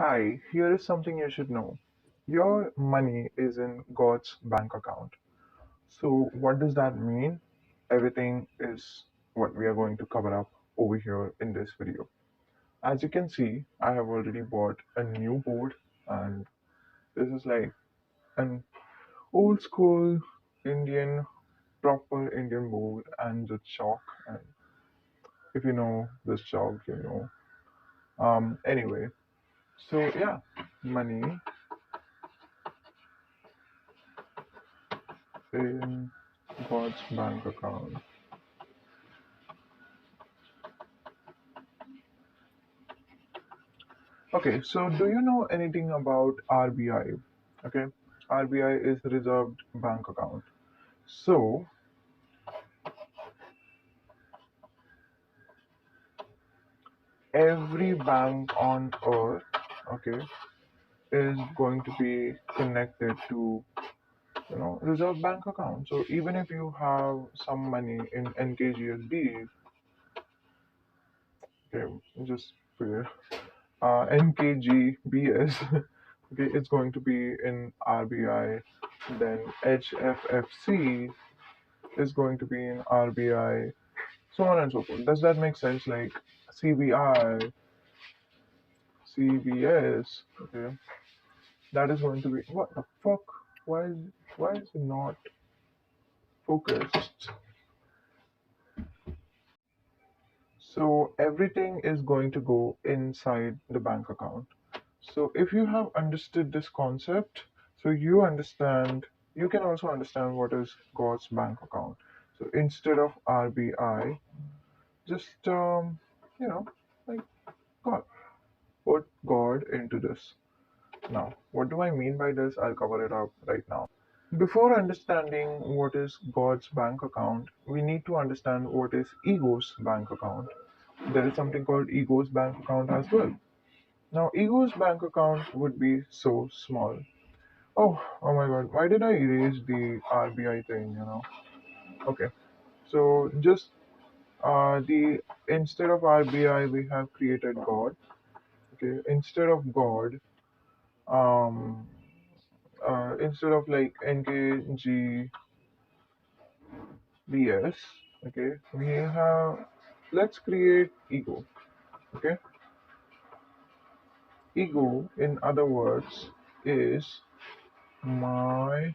Hi, here is something you should know. Your money is in God's bank account. So, what does that mean? Everything is what we are going to cover up over here in this video. As you can see, I have already bought a new board, and this is like an old school Indian, proper Indian board, and the chalk. And if you know this chalk, you know. Anyway, so yeah, money in God's bank account. Okay, so do you know anything about RBI? Okay, RBI is Reserved Bank Account. So every bank on earth, okay, is going to be connected to Reserve Bank account. So even if you have some money in NKGSB, okay, just for NKGBS, okay, it's going to be in RBI. Then HFFC is going to be in RBI, so on and so forth. Does that make sense? Like CBI, CBS, okay, that is going to be what the fuck? Why is it not focused? So everything is going to go inside the bank account. So if you have understood this concept, so you can also understand what is God's bank account. So instead of RBI, just you know, like God. Put God into this. Now, what do I mean by this? I'll cover it up right now. Before understanding what is God's bank account, we need to understand what is ego's bank account. There is something called ego's bank account as well. Now, ego's bank account would be so small. Oh my god, why did I erase the RBI thing, Okay, so just the instead of RBI, we have created God. Okay, instead of God, um, instead of like NKGBS, okay, we have, let's create ego, okay. Ego, in other words, is my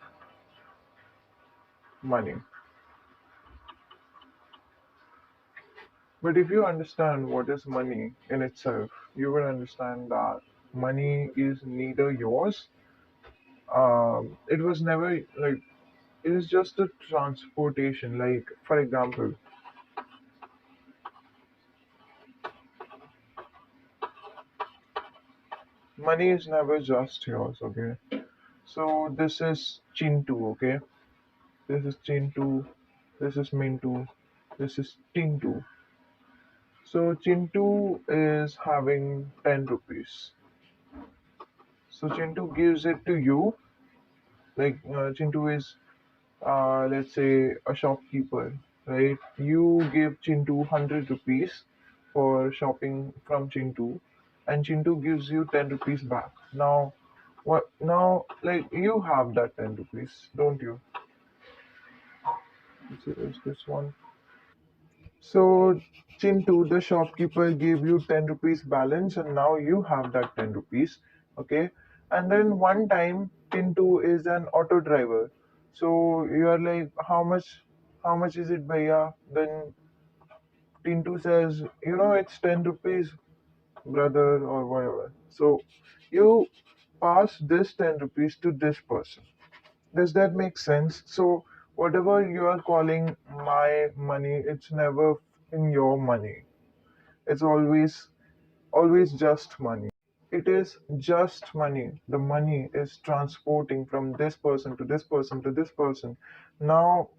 money. But if you understand what is money in itself, you will understand that money is neither yours. It was never like, it is just a transportation. Like, for example, money is never just yours, okay. So this is Chintu, okay? This is Chintu, this is Mintu, this is Tintu. So Chintu is having 10 rupees. So Chintu gives it to you. Like Chintu is, let's say, a shopkeeper, right? You give Chintu 100 rupees for shopping from Chintu, and Chintu gives you 10 rupees back. Now, what? Now, like you have that 10 rupees, don't you? Is this one? So, Chintu, the shopkeeper gave you 10 rupees balance, and now you have that 10 rupees. Okay. And then one time, Chintu is an auto driver. So you are like, how much is it, bhaiya? Then Tintu says, it's 10 rupees, brother, or whatever. So you pass this 10 rupees to this person. Does that make sense? So whatever you are calling my money, it's never in your money. It's always just money. It is just money. The money is transporting from this person to this person to this person. Now,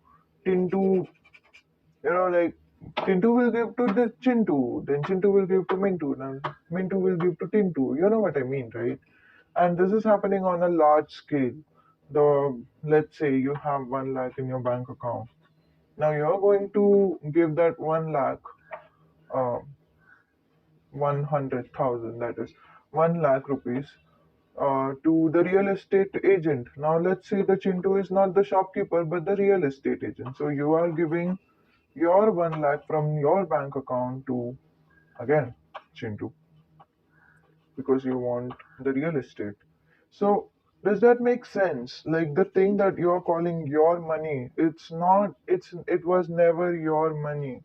Tintu, like Tintu will give to the Chintu, then Chintu will give to Mintu, now Mintu will give to Tintu. You know what I mean, right? And this is happening on a large scale. Let's say you have 1 lakh in your bank account. Now you're going to give that 1 lakh, uh, 100,000. That is. 1 lakh rupees to the real estate agent. Now, let's say the Chintu is not the shopkeeper but the real estate agent. So, you are giving your 1 lakh from your bank account to, again, Chintu, because you want the real estate. So, does that make sense? Like the thing that you're calling your money, it's not, it was never your money.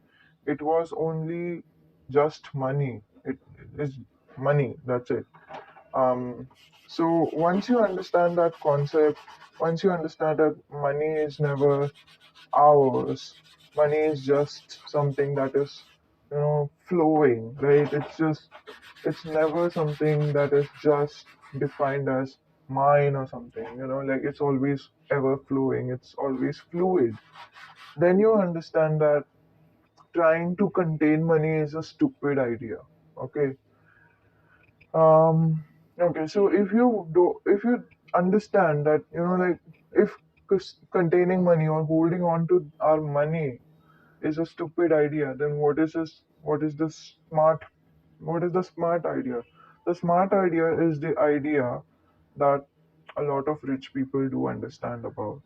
It was only just money. It is money, that's it. So once you understand that concept, once you understand that money is never ours, money is just something that is, flowing, right? It's never something that is just defined as mine or something, like it's always ever flowing, it's always fluid. Then you understand that trying to contain money is a stupid idea. Okay. Um, okay, so if you understand that, like if containing money or holding on to our money is a stupid idea, then what is the smart idea? The smart idea is the idea that a lot of rich people do understand about.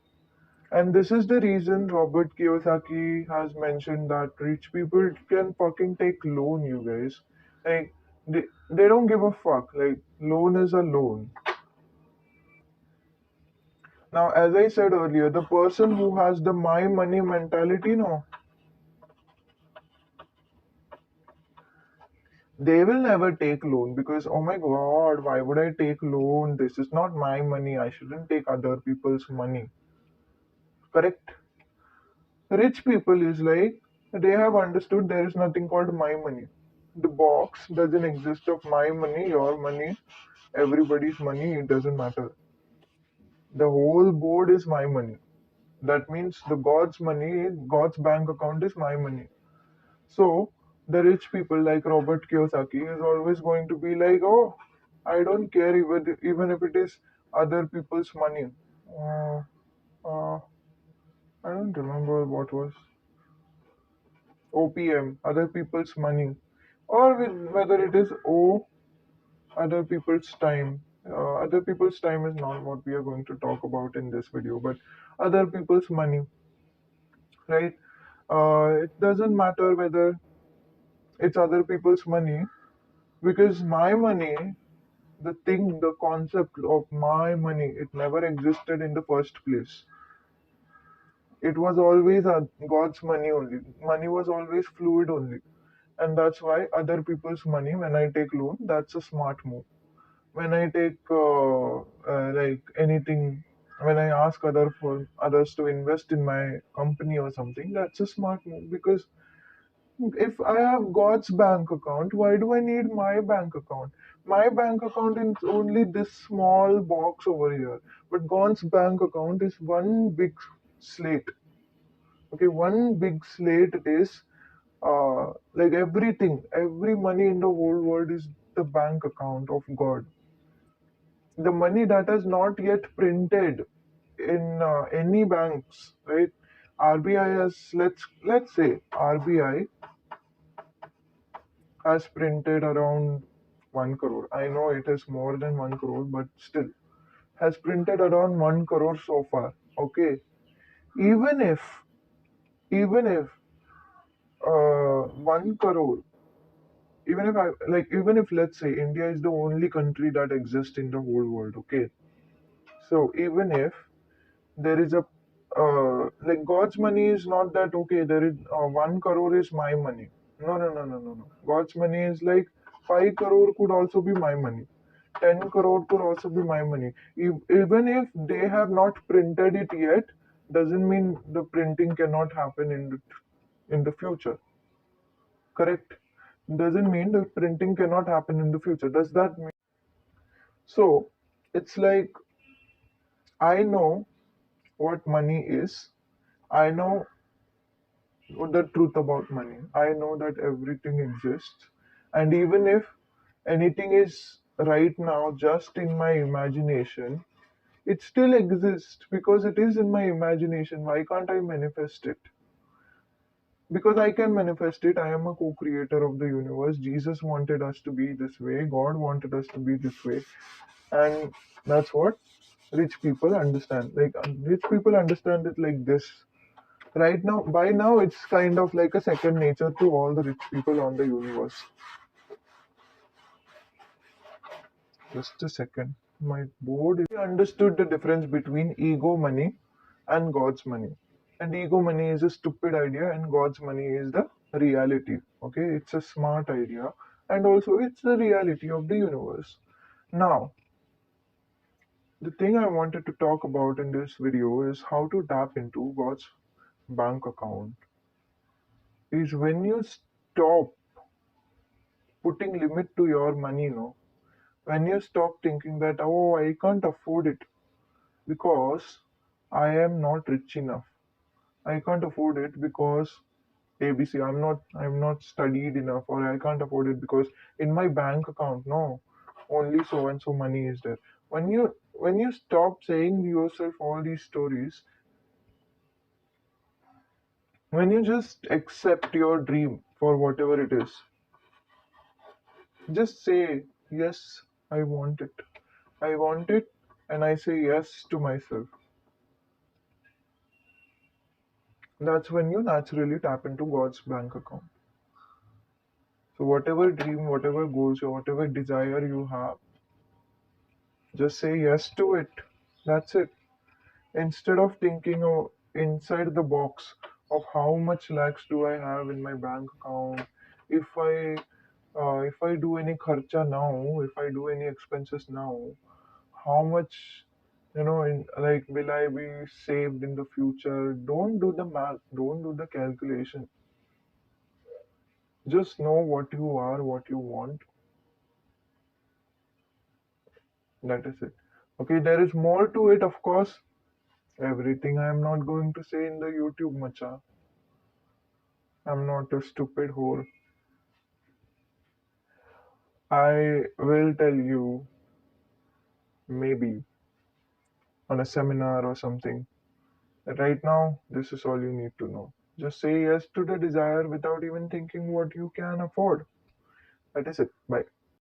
And this is the reason Robert Kiyosaki has mentioned that rich people can fucking take loan, you guys. Like they don't give a fuck. Like loan is a loan. Now, as I said earlier, the person who has the my money mentality, no, they will never take loan because oh my god, why would I take loan? This is not my money. I shouldn't take other people's money. Correct? Rich people is like they have understood there is nothing called my money. The box doesn't exist of my money, your money, everybody's money, it doesn't matter. The whole board is my money. That means the God's money, God's bank account is my money. So the rich people like Robert Kiyosaki is always going to be like, oh, I don't care even if it is other people's money. Uh, uh, I don't remember what was OPM, other people's money, or whether it is O, other people's time. Other people's time is not what we are going to talk about in this video, but other people's money, right? It doesn't matter whether it's other people's money because my money, the thing, the concept of my money, it never existed in the first place. It was always God's money only. Money was always fluid only. And that's why other people's money, when I take loan, that's a smart move. When I take like anything, when I ask others to invest in my company or something, that's a smart move because if I have God's bank account, why do I need my bank account? My bank account is only this small box over here, but God's bank account is one big slate. Okay, one big slate is like everything, every money in the whole world is the bank account of God. The money that is not yet printed in any banks, right? RBI has let's say RBI has printed around 1 crore. I know it is more than 1 crore, but still has printed around 1 crore so far. Okay, even if even if 1 crore, even if let's say India is the only country that exists in the whole world. Okay, so even if there is a like God's money is not that okay. There is 1 crore is my money. No, no, no, no, no, no. God's money is like 5 crore could also be my money. 10 crore could also be my money. Even if they have not printed it yet, doesn't mean the printing cannot happen in the future. Correct? Doesn't mean the printing cannot happen in the future. Does that mean? So it's like I know what money is. I know the truth about money. I know that everything exists. And even if anything is right now just in my imagination, it still exists because it is in my imagination. Why can't I manifest it? because I can manifest it. I am a co-creator of the universe. Jesus wanted us to be this way. God wanted us to be this way, and that's what rich people understand. Like rich people understand it like this. Right now, by now, it's kind of like a second nature to all the rich people on the universe. Just a second. My board is understood the difference between ego money and God's money. And ego money is a stupid idea, and God's money is the reality. Okay, it's a smart idea, and also it's the reality of the universe. Now, the thing I wanted to talk about in this video is how to tap into God's bank account. Is when you stop putting limit to your money, no? When you stop thinking that, oh, I can't afford it because I am not rich enough. I can't afford it because ABC. I'm not studied enough, or I can't afford it because in my bank account, no, only so and so money is there. When you stop saying to yourself all these stories, when you just accept your dream for whatever it is, just say yes, I want it. I want it, and I say yes to myself. That's when you naturally tap into God's bank account. So, whatever dream, whatever goals, or whatever desire you have, just say yes to it. That's it. Instead of thinking inside the box of how much lakhs do I have in my bank account, if I do any kharcha now, if I do any expenses now, how much like will I be saved in the future? Don't do the math. Don't do the calculation. Just know what you are, what you want. That is it. Okay, there is more to it, of course. Everything I am not going to say in the YouTube, macha. I'm not a stupid whore. I will tell you maybe on a seminar or something. Right now, this is all you need to know. Just say yes to the desire without even thinking what you can afford. That is it. Bye.